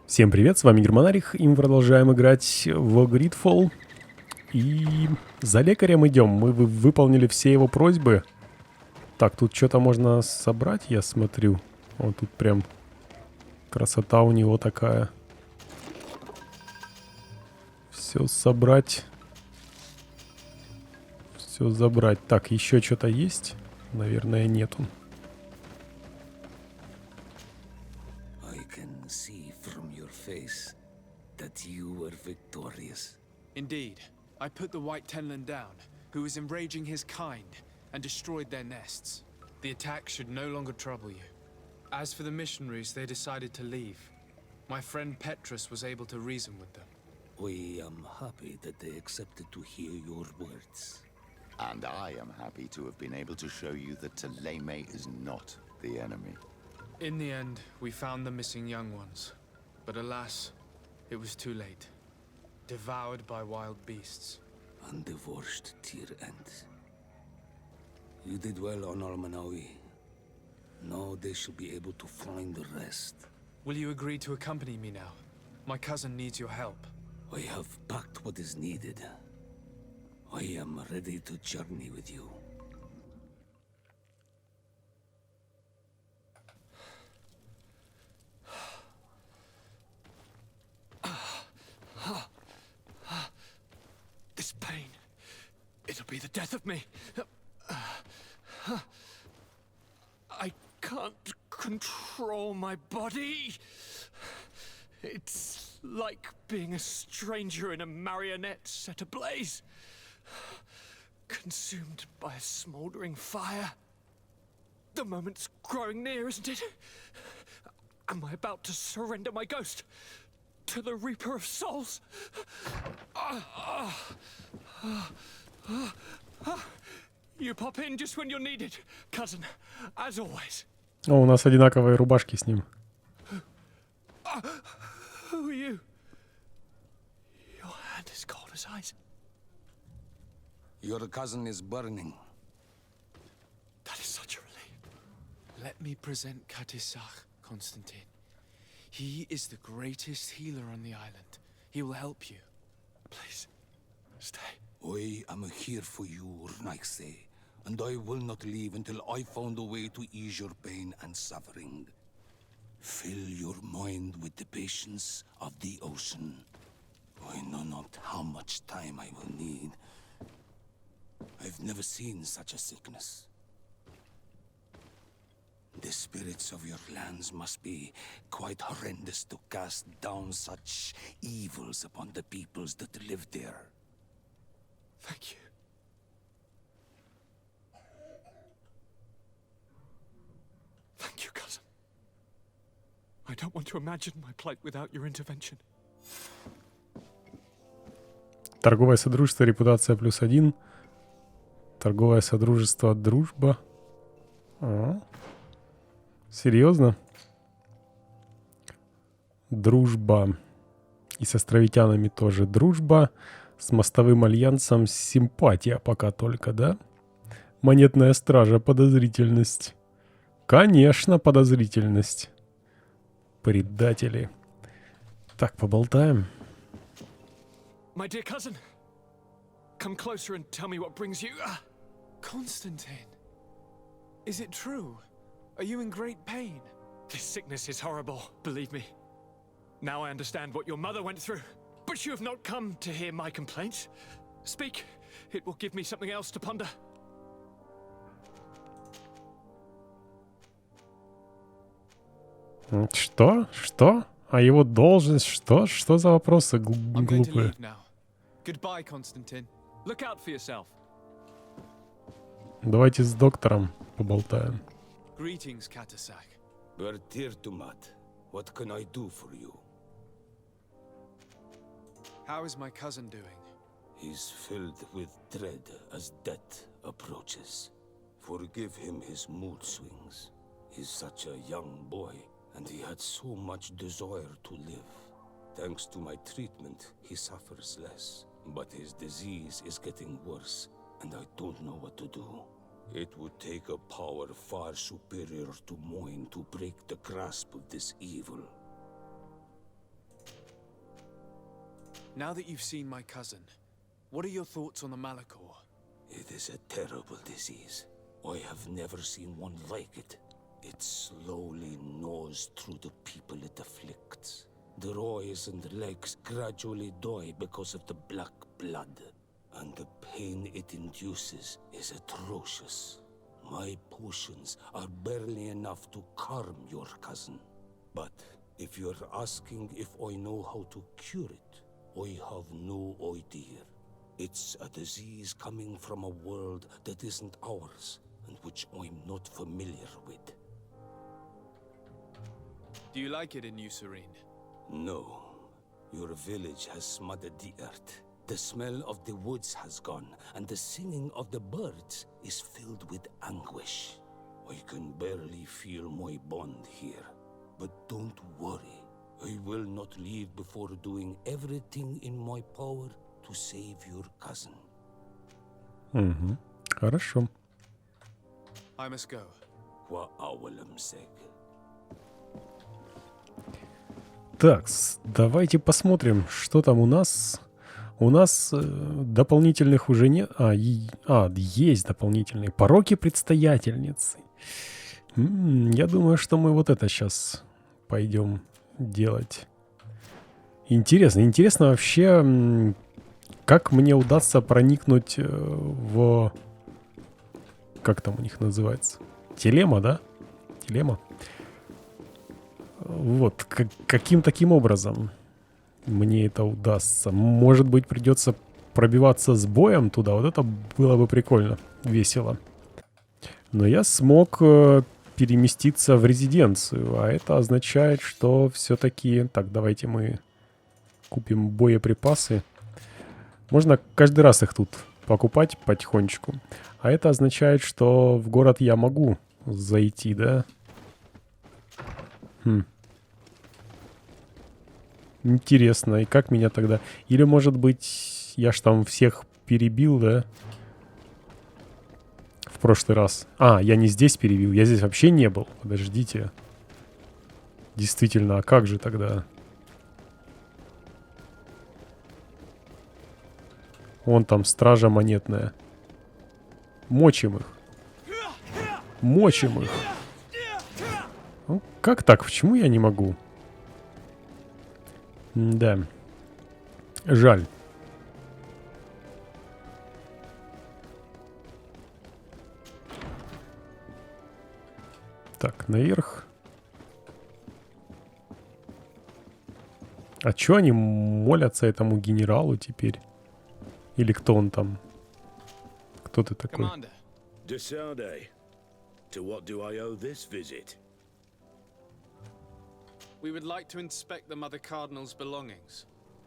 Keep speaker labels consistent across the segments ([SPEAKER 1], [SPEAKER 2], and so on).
[SPEAKER 1] Всем привет, с вами Germanarih, и мы продолжаем играть в Greedfall. И за лекарем идем, мы выполнили все его просьбы. Так, тут что-то можно собрать, я смотрю. Вот тут прям красота у него такая. Все собрать. Все забрать. Так, еще что-то есть? Наверное, нету.
[SPEAKER 2] That you were victorious.
[SPEAKER 3] Indeed. I put the White Tenland down, who was enraging his kind, and destroyed their nests. The attack should no longer trouble you. As for the missionaries, they decided to leave. My friend Petrus was able to reason with them.
[SPEAKER 2] I am happy that they accepted to hear your words.
[SPEAKER 4] And I am happy to have been able to show you that Teleme is not the enemy.
[SPEAKER 3] In the end, we found the missing young ones. But alas, it was too late. Devoured by wild beasts.
[SPEAKER 2] And divorced to your end. You did well on Almanawi. Now they should be able to find the rest.
[SPEAKER 3] Will you agree to accompany me now? My cousin needs your help.
[SPEAKER 2] I have packed what is needed. I am ready to journey with you.
[SPEAKER 3] This pain, it'll be the death of me. I can't control my body. It's like being a stranger in a marionette set ablaze. Consumed by a smoldering fire. The moment's growing near, isn't it? Am I about to surrender my ghost to the Reaper of Souls? You pop in just when you're needed, cousin, as always.
[SPEAKER 1] О, у нас одинаковые рубашки с ним.
[SPEAKER 3] Who are you? Your hand is cold as ice.
[SPEAKER 2] Your cousin is burning.
[SPEAKER 3] That is such a relief. Let me present Katisach, Constantine. He is the greatest healer on the island. He will help you. Please, stay.
[SPEAKER 2] I am here for you, Rnaise, and I will not leave until I found a way to ease your pain and suffering. Fill your mind with the patience of the ocean. I know not how much time I will need. I've never seen such a sickness. The spirits of your lands must be quite horrendous to cast down such evils upon the peoples that live there.
[SPEAKER 3] Thank you. Thank you, cousin. I don't want to imagine my plight without your intervention.
[SPEAKER 1] Торговое содружество, репутация +1. Торговое содружество, дружба. Серьезно? Дружба. И с островитянами тоже дружба. С мостовым альянсом симпатия пока только, да? Монетная стража, подозрительность. Конечно, подозрительность. Предатели. Так, поболтаем.
[SPEAKER 3] My dear cousin, come closer and tell me what brings you. Constantine, is it true? Are you in great pain? This sickness is horrible, believe me. Now I understand what your mother went through. But you have not come to hear my complaints. Speak, it will give me something else to ponder.
[SPEAKER 1] Что? Что? А его должность? Что? Что за вопросы
[SPEAKER 3] I'm going to
[SPEAKER 1] глупые?
[SPEAKER 3] leave now. Goodbye, Constantine. Look out for yourself.
[SPEAKER 1] Давайте с доктором поболтаем.
[SPEAKER 3] Greetings, Katasak.
[SPEAKER 2] Bertirtumat, what can I do for you?
[SPEAKER 3] How is my cousin doing?
[SPEAKER 2] He's filled with dread as death approaches. Forgive him his mood swings. He's such a young boy, and he had so much desire to live. Thanks to my treatment, he suffers less. But his disease is getting worse, and I don't know what to do. It would take a power far superior to mine to break the grasp of this evil.
[SPEAKER 3] Now that you've seen my cousin, what are your thoughts on the Malachor?
[SPEAKER 2] It is a terrible disease. I have never seen one like it. It slowly gnaws through the people it afflicts. Their eyes and legs gradually die because of the black blood, and the pain it induces is atrocious. My potions are barely enough to calm your cousin. But if you're asking if I know how to cure it, I have no idea. It's a disease coming from a world that isn't ours, and which I'm not familiar with.
[SPEAKER 3] Do you like it in New Serene?
[SPEAKER 2] No. Your village has smothered the earth. The smell of the woods has gone, and the singing of the birds is filled with anguish. I can barely feel my bond here. But don't worry. I will not leave before doing everything in my power to save your cousin.
[SPEAKER 1] Угу. Хорошо.
[SPEAKER 3] I must go.
[SPEAKER 1] Так, давайте посмотрим, что там у нас. У нас дополнительных уже нет. Есть дополнительные. Пороки предстоятельницы. Я думаю, что мы вот это сейчас пойдем делать. Интересно вообще, как мне удастся проникнуть в... Как там у них называется? Телема, да? Телема. Вот, каким таким образом мне это удастся? Может быть, придется пробиваться с боем туда? Вот это было бы прикольно, весело. Но я смог переместиться в резиденцию, а это означает, что все-таки... Так, давайте мы купим боеприпасы. Можно каждый раз их тут покупать потихонечку. А это означает, что в город я могу зайти, да? Интересно, и как меня тогда... Или, может быть, я ж там всех перебил, да? В прошлый раз. Я не здесь перебил, я здесь вообще не был. Подождите. Действительно, а как же тогда? Вон там стража монетная. Мочим их. Мочим их. Ну, как так? Почему я не могу? Да. Жаль. Так, наверх. А чё они молятся этому генералу теперь? Или кто он там? Кто ты такой?
[SPEAKER 3] Commander.
[SPEAKER 5] Desarde, to what do I owe this visit?
[SPEAKER 3] We would like to inspect the Mother Cardinal's belongings.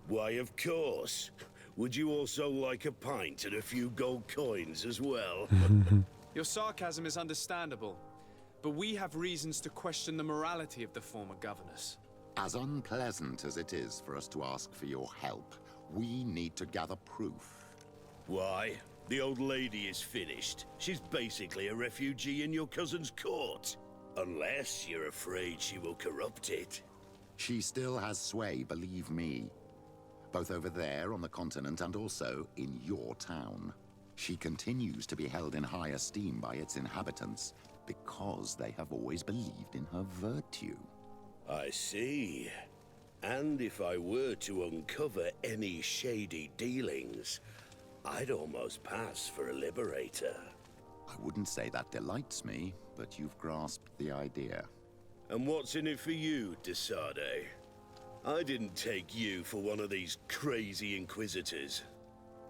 [SPEAKER 5] Why, of course. Would you also like a pint and a few gold coins as well?
[SPEAKER 3] Your sarcasm is understandable, but we have reasons to question the morality of the former governess.
[SPEAKER 4] As unpleasant as it is for us to ask for your help, we need to gather proof.
[SPEAKER 5] Why? The old lady is finished. She's basically a refugee in your cousin's court. Unless you're afraid she will corrupt it.
[SPEAKER 4] She still has sway, believe me. Both over there on the continent and also in your town. She continues to be held in high esteem by its inhabitants because they have always believed in her virtue.
[SPEAKER 5] I see. And if I were to uncover any shady dealings, I'd almost pass for a liberator.
[SPEAKER 4] I wouldn't say that delights me, but you've grasped the idea.
[SPEAKER 5] And what's in it for you, Desarde? I didn't take you for one of these crazy inquisitors.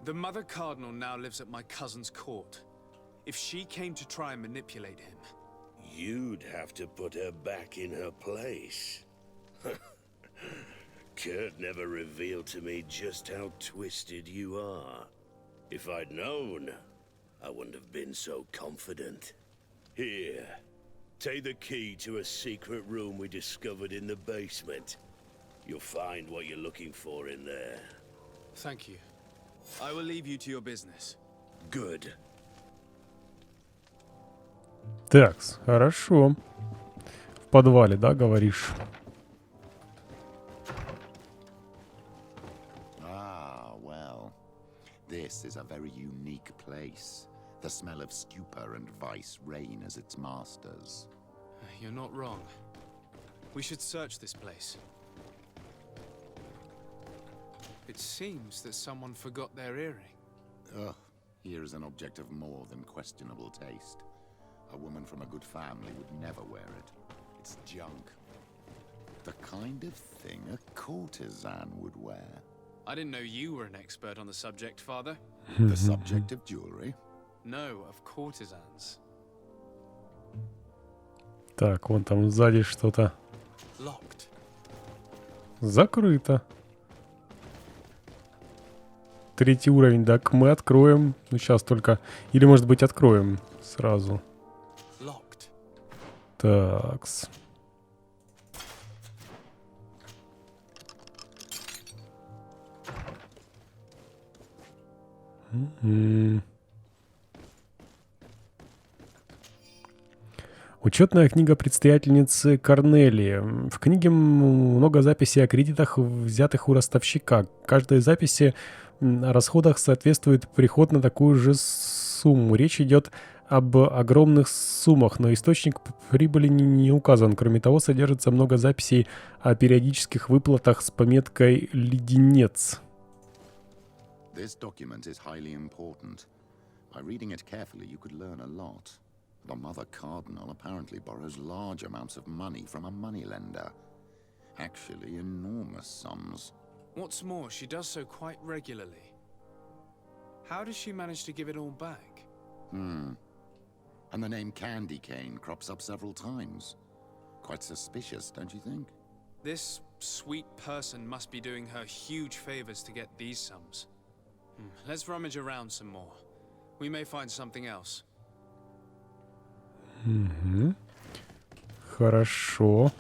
[SPEAKER 3] The Mother Cardinal now lives at my cousin's court. If she came to try and manipulate him...
[SPEAKER 5] You'd have to put her back in her place. Kurt never revealed to me just how twisted you are. If I'd known, I wouldn't have been so confident. Here, take the key to a secret room we discovered in the basement. You'll find what you're looking for in there.
[SPEAKER 3] Thank you. I will leave you to your business.
[SPEAKER 5] Good.
[SPEAKER 1] Так, хорошо. В подвале, да, говоришь?
[SPEAKER 4] This is a very unique place. The smell of stupor and vice reign as its masters.
[SPEAKER 3] You're not wrong. We should search this place. It seems that someone forgot their earring.
[SPEAKER 4] Ugh, here is an object of more than questionable taste. A woman from a good family would never wear it. It's junk. The kind of thing a courtesan would wear.
[SPEAKER 3] I didn't know you were an expert on the subject, Father.
[SPEAKER 4] The subject of jewelry?
[SPEAKER 3] No, of courtesans.
[SPEAKER 1] Так, вон там сзади что-то
[SPEAKER 3] Locked.
[SPEAKER 1] закрыто. 3-й уровень, так мы откроем. Ну, сейчас только... Или, может быть, откроем сразу.
[SPEAKER 3] Locked.
[SPEAKER 1] Такс. Учетная книга предстоятельницы Корнелии. В книге много записей о кредитах, взятых у ростовщика. Каждой записи о расходах соответствует приход на такую же сумму. Речь идет об огромных суммах, но источник прибыли не указан. Кроме того, содержится много записей о периодических выплатах с пометкой «Леденец».
[SPEAKER 4] This document is highly important. By reading it carefully, you could learn a lot. The Mother Cardinal apparently borrows large amounts of money from a moneylender. Actually, enormous sums.
[SPEAKER 3] What's more, she does so quite regularly. How does she manage to give it all back?
[SPEAKER 4] And the name Candy Cane crops up several times. Quite suspicious, don't you think?
[SPEAKER 3] This sweet person must be doing her huge favors to get these sums. Let's rummage around some more. We may find something else.
[SPEAKER 1] Хорошо.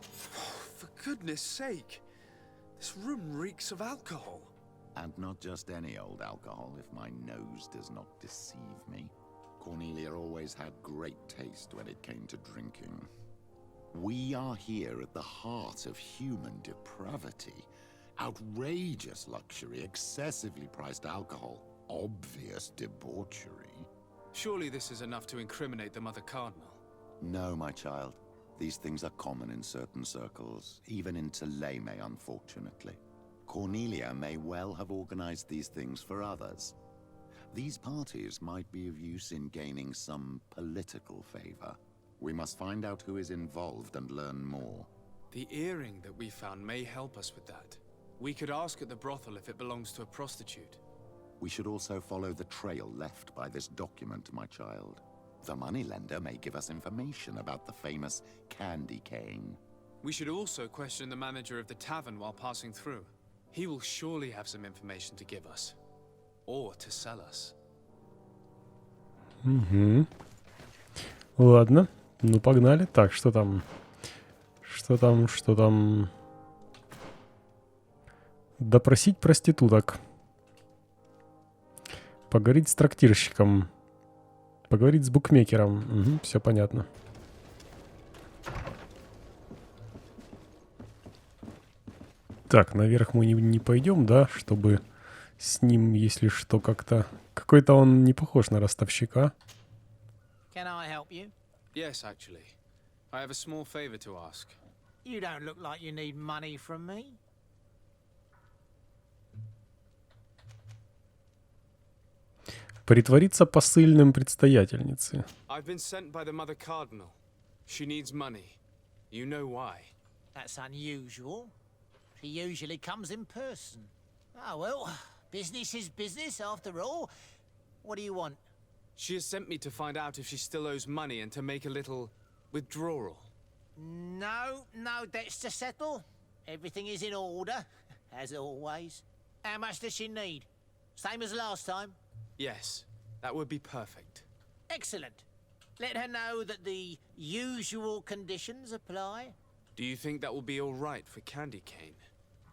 [SPEAKER 3] For goodness sake, this room reeks of alcohol.
[SPEAKER 4] And not just any old alcohol, if my nose does not deceive me. Cornelia always had great taste when it came to drinking. We are here at the heart of human depravity. Outrageous luxury, excessively priced alcohol, obvious debauchery.
[SPEAKER 3] Surely this is enough to incriminate the Mother Cardinal.
[SPEAKER 4] No, my child. These things are common in certain circles, even in Tuleme, unfortunately. Cornelia may well have organized these things for others. These parties might be of use in gaining some political favor. We must find out who is involved and learn more.
[SPEAKER 3] The earring that we found may help us with that. We could ask at the brothel if it belongs to a prostitute.
[SPEAKER 4] We should also follow the trail left by this document, my child. The moneylender may give us information about the famous Candy Cane.
[SPEAKER 3] We should also question the manager of the tavern while passing through. He will surely have some information to give us. Or to sell us.
[SPEAKER 1] Ладно. Ну, погнали. Так, что там? Что там? Допросить проституток. Поговорить с трактирщиком. Поговорить с букмекером. Все понятно. Так, наверх мы не пойдем, да? Чтобы с ним, если что, как-то... Какой-то он не похож на ростовщика.
[SPEAKER 6] Can I help you?
[SPEAKER 3] Yes, actually. I have a small favor to ask.
[SPEAKER 6] You don't look like you need money from me.
[SPEAKER 1] Притвориться посыльным предстоятельницы.
[SPEAKER 3] I've been sent by the Mother Cardinal. She needs money. You know why.
[SPEAKER 6] That's unusual. She usually comes in person. Oh well, business is business after all. What do you want?
[SPEAKER 3] She has sent me to find out if she still owes money and to make a little withdrawal.
[SPEAKER 6] No debts to settle. Everything is in order, as always. How much does she need? Same as last time?
[SPEAKER 3] Yes, that would be perfect.
[SPEAKER 6] Excellent. Let her know that the usual conditions apply.
[SPEAKER 3] Do you think that will be all right for Candy Cane?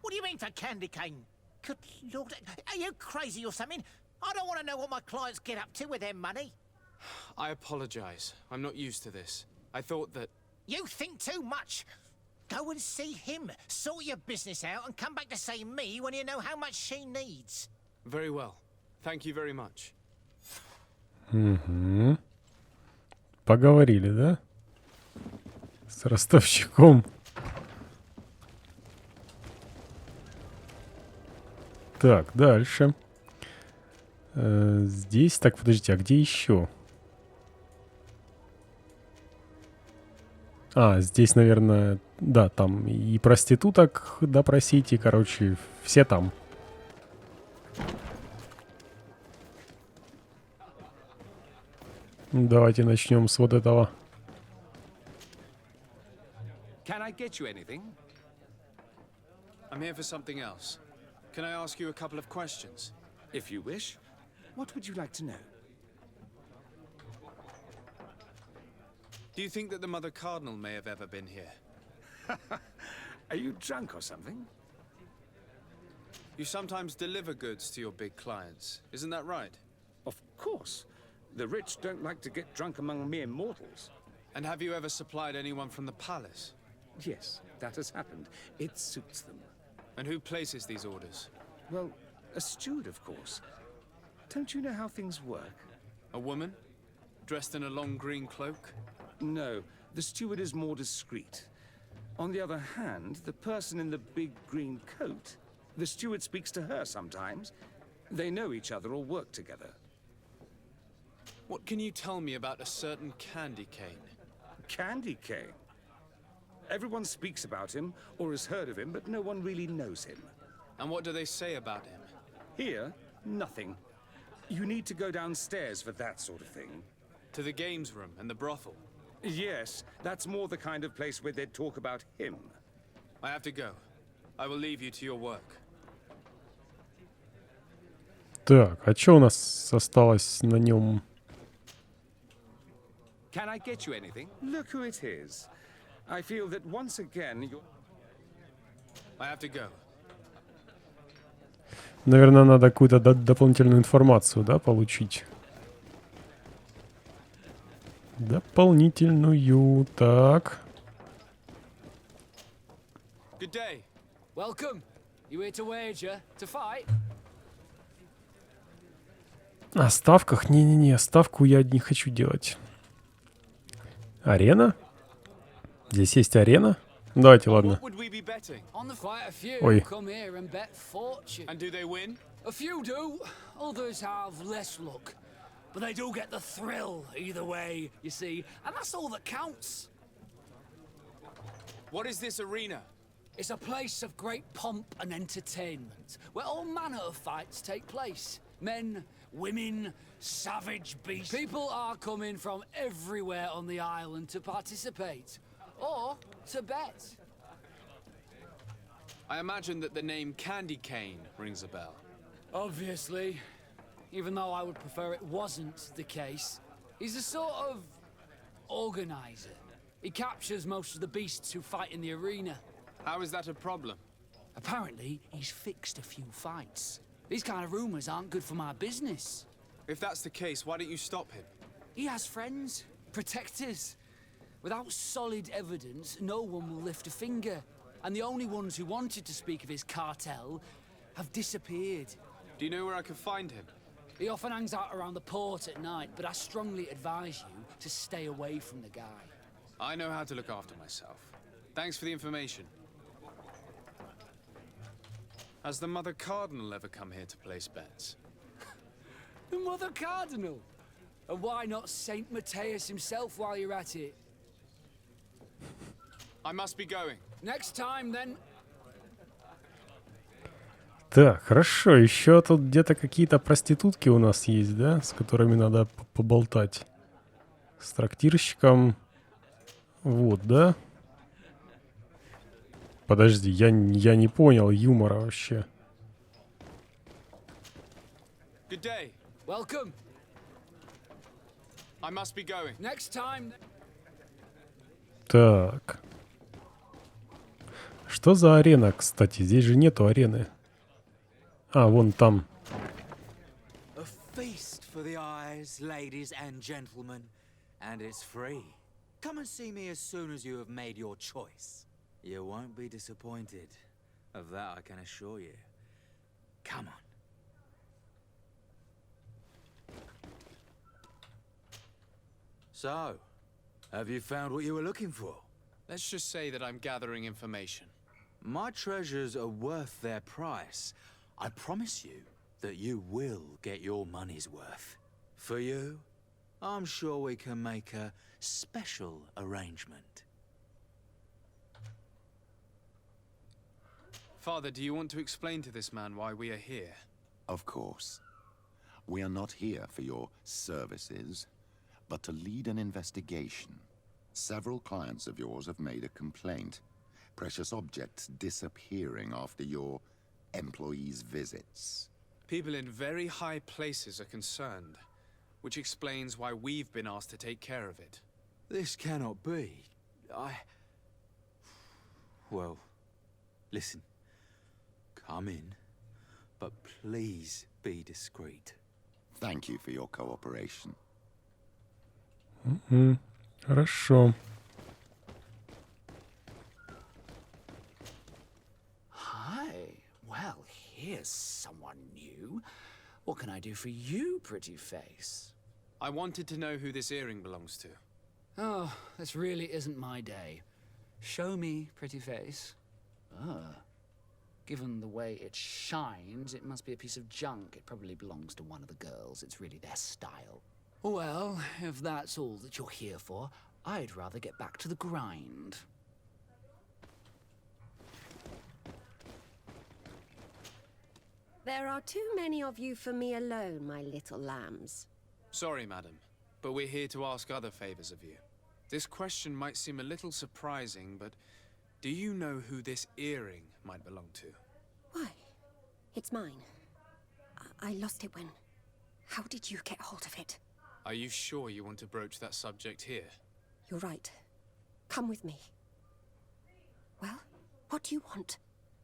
[SPEAKER 6] What do you mean for Candy Cane? Good Lord, are you crazy or something? I don't want to know what my clients get up to with their money.
[SPEAKER 3] I apologize. I'm not used to this. I thought that...
[SPEAKER 6] You think too much. Go and see him, sort your business out, and come back to see me when you know how much she needs.
[SPEAKER 3] Very well. Thank you very much.
[SPEAKER 1] Угу. Поговорили, да? С ростовщиком. Так, дальше. Здесь, так, подождите, а где еще? А, здесь, наверное, да, там и проституток допросите, короче, все там. Давайте начнем с вот этого.
[SPEAKER 3] Can I get you anything? I'm here for something else. Can I ask you a couple of questions?
[SPEAKER 7] If you wish. What would you like to know?
[SPEAKER 3] Do you think that the Mother Cardinal may have ever been here?
[SPEAKER 7] Are you drunk or something?
[SPEAKER 3] You sometimes deliver goods to your big clients, isn't that right?
[SPEAKER 7] Of course. The rich don't like to get drunk among mere mortals.
[SPEAKER 3] And have you ever supplied anyone from the palace?
[SPEAKER 7] Yes, that has happened. It suits them.
[SPEAKER 3] And who places these orders?
[SPEAKER 7] Well, a steward, of course. Don't you know how things work?
[SPEAKER 3] A woman? Dressed in a long green cloak?
[SPEAKER 7] No, the steward is more discreet. On the other hand, the person in the big green coat, the steward speaks to her sometimes. They know each other or work together.
[SPEAKER 3] What can you tell me about a certain candy cane?
[SPEAKER 7] Candy cane. Everyone speaks about him or has heard of him, but no one really knows him.
[SPEAKER 3] And what do they say about him?
[SPEAKER 7] Here, nothing. You need to go downstairs for that sort of thing.
[SPEAKER 3] To the games room and the brothel?
[SPEAKER 7] Yes, that's more the kind of place where they'd talk about him.
[SPEAKER 3] I have to go. I will leave you to your work.
[SPEAKER 1] Так, а что у нас осталось на нем?
[SPEAKER 7] Can I get you anything? Look who it is. I feel that once again you're...
[SPEAKER 3] I have to go.
[SPEAKER 1] Наверное, надо какую-то дополнительную информацию, да, получить. Дополнительную, так.
[SPEAKER 3] Good day.
[SPEAKER 8] Welcome. You here to wager? To fight?
[SPEAKER 1] О ставках? Не-не-не, ставку я не хочу делать. Арена? Здесь есть арена? Давайте, ладно.
[SPEAKER 3] What would we be betting?
[SPEAKER 8] On the fight, a few
[SPEAKER 1] Oi.
[SPEAKER 8] come here and bet fortune.
[SPEAKER 3] And do they win?
[SPEAKER 8] A few do, others have less luck. But they do get the thrill either way, you see, and that's all that counts.
[SPEAKER 3] What is this arena?
[SPEAKER 8] It's a place of great pomp and entertainment, where all manner of fights take place. Men, women, savage beasts. People are coming from everywhere on the island to participate, or to bet.
[SPEAKER 3] I imagine that the name Candy Cane rings a bell.
[SPEAKER 8] Obviously, even though I would prefer it wasn't the case. He's a sort of organizer. He captures most of the beasts who fight in the arena.
[SPEAKER 3] How is that a problem?
[SPEAKER 8] Apparently, he's fixed a few fights. These kind of rumors aren't good for my business.
[SPEAKER 3] If that's the case, why don't you stop him?
[SPEAKER 8] He has friends, protectors. Without solid evidence, no one will lift a finger. And the only ones who wanted to speak of his cartel have disappeared.
[SPEAKER 3] Do you know where I can find him?
[SPEAKER 8] He often hangs out around the port at night, but I strongly advise you to stay away from the guy.
[SPEAKER 3] I know how to look after myself. Thanks for the information. Has the Mother Cardinal ever come here to place bets?
[SPEAKER 8] The Mother Cardinal? And why not Saint Matthias himself while you're at it?
[SPEAKER 3] I must be going.
[SPEAKER 8] Next time, then.
[SPEAKER 1] Так, хорошо. Еще тут где-то какие-то проститутки у нас есть, да? С которыми надо поболтать. С трактирщиком. Вот, да? Подожди, я не понял юмора вообще.
[SPEAKER 3] Good day.
[SPEAKER 8] Welcome.
[SPEAKER 3] I must be going.
[SPEAKER 8] Next time.
[SPEAKER 1] Так. Что за арена, кстати? Здесь же нету арены. А, вон там.
[SPEAKER 9] A feast for the eyes, ladies and gentlemen, and it's free. Come and see me as soon as you have made your choice. You won't be disappointed. Of that I can assure you. Come on. So, have you found what you were looking for?
[SPEAKER 3] Let's just say that I'm gathering information.
[SPEAKER 9] My treasures are worth their price. I promise you that you will get your money's worth. For you, I'm sure we can make a special arrangement.
[SPEAKER 3] Father, do you want to explain to this man why we are here?
[SPEAKER 4] Of course. We are not here for your services, but to lead an investigation. Several clients of yours have made a complaint. Precious objects disappearing after your employees' visits.
[SPEAKER 3] People in very high places are concerned, which explains why we've been asked to take care of it.
[SPEAKER 9] This cannot be. Well, listen. Come in, but please be discreet.
[SPEAKER 4] Thank you for your cooperation.
[SPEAKER 1] Хорошо.
[SPEAKER 8] Hi. Well, here's someone new. What can I do for you, pretty face?
[SPEAKER 3] I wanted to know who this earring belongs to.
[SPEAKER 8] Oh, this really isn't my day. Show me, pretty face. Given the way it shines, it must be a piece of junk. It probably belongs to one of the girls. It's really their style. Well, if that's all that you're here for, I'd rather get back to the grind.
[SPEAKER 10] There are too many of you for me alone, my little lambs.
[SPEAKER 3] Sorry, madam, but we're here to ask other favors of you. This question might seem a little surprising, but do you know who this earring might belong to?
[SPEAKER 10] Why? It's mine. I lost it when... How did you get hold of it?
[SPEAKER 3] Are you sure you want to broach that subject here?
[SPEAKER 10] You're right. Come with me. Well, what do you want?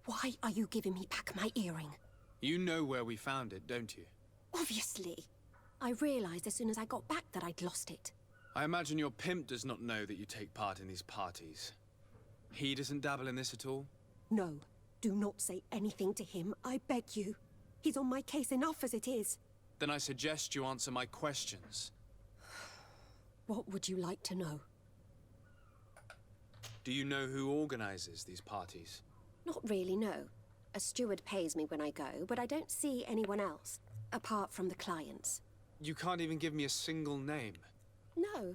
[SPEAKER 10] Why are you giving me back my earring?
[SPEAKER 3] You know where we found it, don't you?
[SPEAKER 10] Obviously. I realized as soon as I got back that I'd lost it.
[SPEAKER 3] I imagine your pimp does not know that you take part in these parties. He doesn't dabble in this at all?
[SPEAKER 10] No. Do not say anything to him, I beg you. He's on my case enough as it is.
[SPEAKER 3] Then I suggest you answer my questions.
[SPEAKER 10] What would you like to know?
[SPEAKER 3] Do you know who organizes these parties?
[SPEAKER 10] Not really, no. A steward pays me when I go, but I don't see anyone else, apart from the clients.
[SPEAKER 3] You can't even give me a single name.
[SPEAKER 10] No.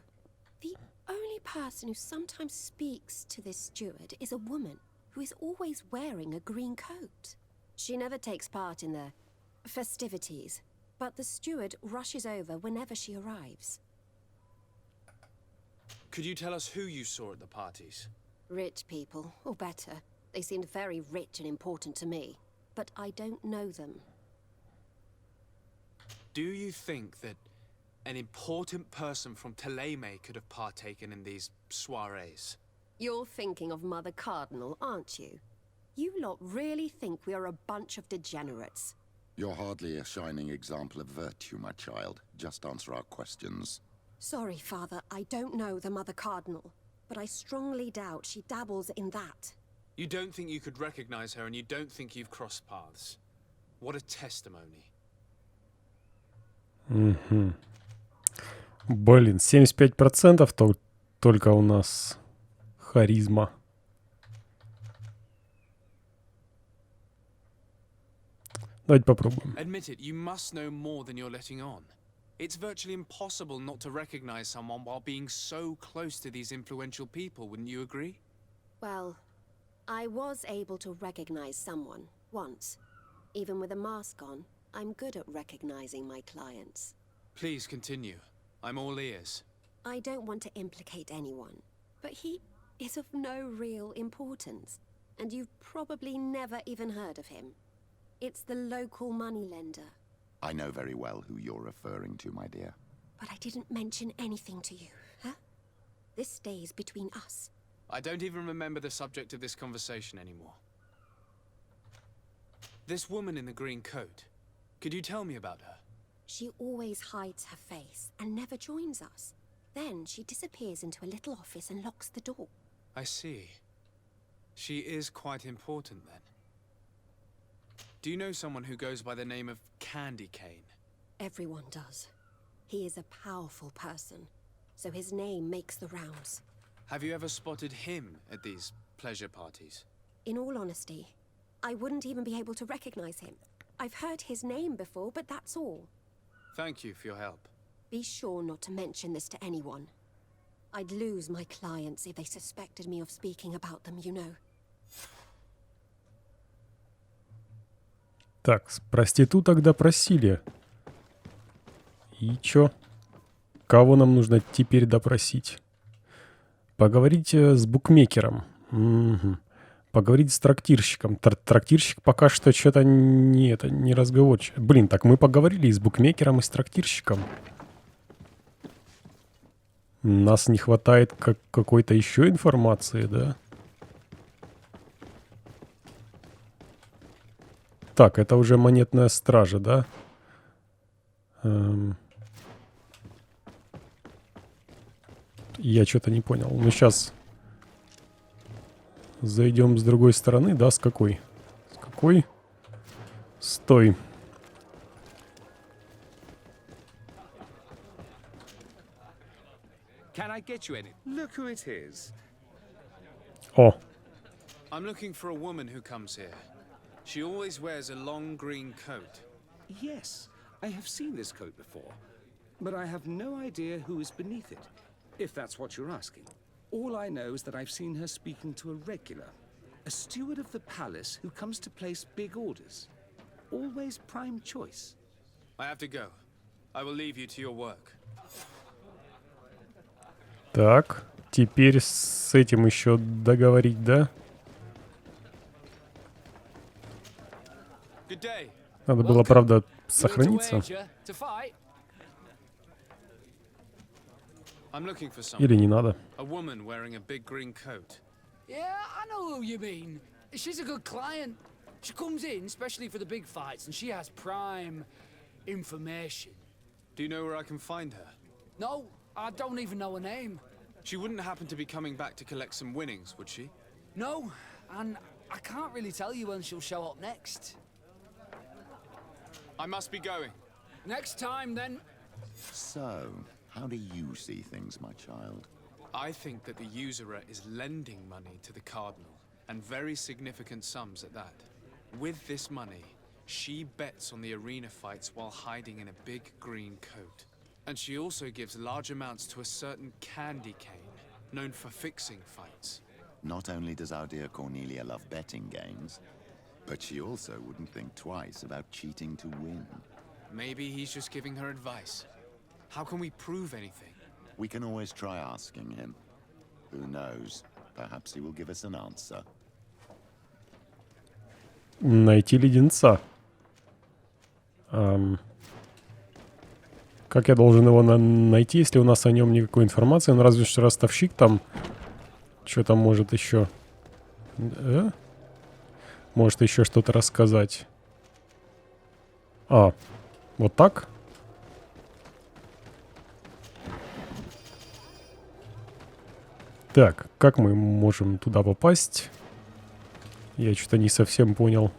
[SPEAKER 10] The only person who sometimes speaks to this steward is a woman who is always wearing a green coat. She never takes part in the festivities, but the steward rushes over whenever she arrives.
[SPEAKER 3] Could you tell us who you saw at the parties?
[SPEAKER 10] Rich people, or better. They seemed very rich and important to me, but I don't know them.
[SPEAKER 3] Do you think that an important person from Teleme could have partaken in these soirees?
[SPEAKER 10] You're thinking of Mother Cardinal, aren't you? You lot really think we are a bunch of degenerates.
[SPEAKER 4] You're hardly a shining example of virtue, my child. Just answer our questions.
[SPEAKER 10] Sorry, Father, I don't know the Mother Cardinal, but I strongly doubt she dabbles in that.
[SPEAKER 3] You don't think you could recognize her, and you don't think you've crossed paths. What a testimony.
[SPEAKER 1] Блин, 75% только у нас харизма. Давайте попробуем.
[SPEAKER 3] Admit it, you must know more than you're letting on. It's virtually impossible not to recognize someone while being so close to these influential people, wouldn't you agree?
[SPEAKER 10] Well, I was able to recognize someone, once. Even with a mask on, I'm good at recognizing my clients.
[SPEAKER 3] Please continue. I'm all ears.
[SPEAKER 10] I don't want to implicate anyone, but he is of no real importance, and you've probably never even heard of him. It's the local moneylender.
[SPEAKER 4] I know very well who you're referring to, my dear.
[SPEAKER 10] But I didn't mention anything to you, huh? This stays between us.
[SPEAKER 3] I don't even remember the subject of this conversation anymore. This woman in the green coat, could you tell me about her?
[SPEAKER 10] She always hides her face and never joins us. Then she disappears into a little office and locks the door.
[SPEAKER 3] I see. She is quite important then. Do you know someone who goes by the name of Candy Cane?
[SPEAKER 10] Everyone does. He is a powerful person, so his name makes the rounds.
[SPEAKER 3] Have you ever spotted him at these pleasure parties?
[SPEAKER 10] In all honesty, I wouldn't even be able to recognize him. I've heard his name before, but that's all.
[SPEAKER 3] Thank you for your help.
[SPEAKER 10] Be sure not to mention this to anyone. I'd lose my clients if they suspected me of speaking about them, you know.
[SPEAKER 1] Так, с проституток допросили. И чё? Кого нам нужно теперь допросить? Поговорить с букмекером. Угу. Поговорить с трактирщиком. Трактирщик пока что что-то не разговорчив. Блин, так мы поговорили и с букмекером, и с трактирщиком. Нас не хватает какой-то еще информации, да? Так, это уже монетная стража, да? Я что-то не понял. Ну, сейчас зайдем с другой стороны, да? С какой? С какой? Стой.
[SPEAKER 7] Can I get you any? Look who it is.
[SPEAKER 1] О,
[SPEAKER 3] I'm looking for a woman who comes here. She always wears a long green coat.
[SPEAKER 7] Yes, I have seen this coat before, but I have no idea who is beneath it, if that's what you're asking. All I know is that I've seen her speaking to a regular, a steward of the palace who comes to place big orders. Always prime choice.
[SPEAKER 3] I have to go. I will leave you to your work.
[SPEAKER 1] так. Теперь с этим еще договорить, да?
[SPEAKER 3] Good day.
[SPEAKER 1] Надо было, правда,
[SPEAKER 8] Willing to
[SPEAKER 1] сохраниться.
[SPEAKER 8] wager, to fight?
[SPEAKER 3] I'm looking for someone.
[SPEAKER 1] Или не надо.
[SPEAKER 3] A woman wearing a big green coat.
[SPEAKER 8] Yeah, I know who you mean. She's a good client. She comes in, especially for the big fights, and she has prime information.
[SPEAKER 3] Do you know where I can find her?
[SPEAKER 8] No, I don't even know her name.
[SPEAKER 3] She wouldn't happen to be coming back to collect some winnings, would she?
[SPEAKER 8] No, and I can't really tell you when she'll show up next.
[SPEAKER 3] I must be going.
[SPEAKER 8] Next time, then.
[SPEAKER 4] So, how do you see things, my child?
[SPEAKER 3] I think that the usurer is lending money to the cardinal, and very significant sums at that. With this money, she bets on the arena fights while hiding in a big green coat. And she also gives large amounts to a certain Candy Cane, known for fixing fights.
[SPEAKER 4] Not only does our dear Cornelia love betting games, but she also wouldn't think twice about cheating to win.
[SPEAKER 3] Maybe he's just giving her advice. How can we prove anything?
[SPEAKER 4] We can always try asking him. Who knows? Perhaps he will give us an answer.
[SPEAKER 1] Найти леденца. Как я должен его найти, если у нас о нем никакой информации? Ну, разве что ростовщик там что-то может еще... Может еще что-то рассказать. А, вот так? Так, как мы можем туда попасть? Я что-то не совсем понял.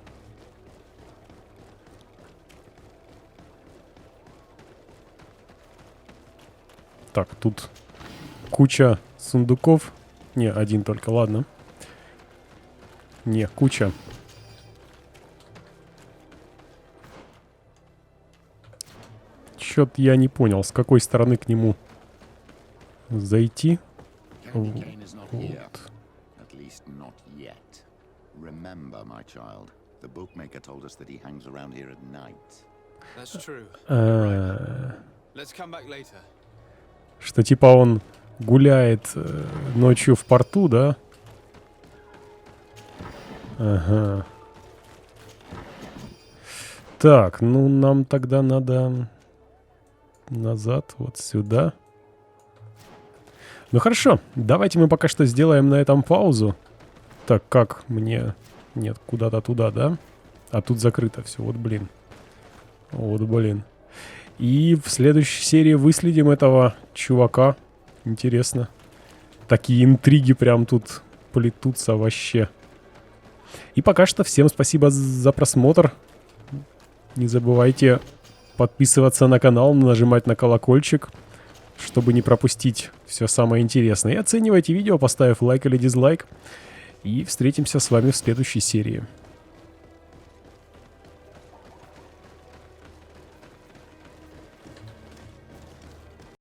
[SPEAKER 1] Так, тут куча сундуков. Не, один только, ладно. Не, куча. Чё-то я не понял, с какой стороны к нему зайти.
[SPEAKER 4] Candy Cane is not here.
[SPEAKER 1] Вот.
[SPEAKER 4] At least not yet. Remember, my child, the bookmaker told us that he hangs around here at night.
[SPEAKER 3] That's true. Let's come back later.
[SPEAKER 1] Что типа он гуляет ночью в порту, да? Ага. Так, ну нам тогда надо назад, вот сюда. Ну хорошо, давайте мы пока что сделаем на этом паузу. Так, как мне... Нет, куда-то туда, да? А тут закрыто все, вот блин. Вот блин. И в следующей серии выследим этого чувака. Интересно. Такие интриги прям тут плетутся вообще. И пока что всем спасибо за просмотр. Не забывайте подписываться на канал, нажимать на колокольчик, чтобы не пропустить все самое интересное. И оценивайте видео, поставив лайк или дизлайк. И встретимся с вами в следующей серии.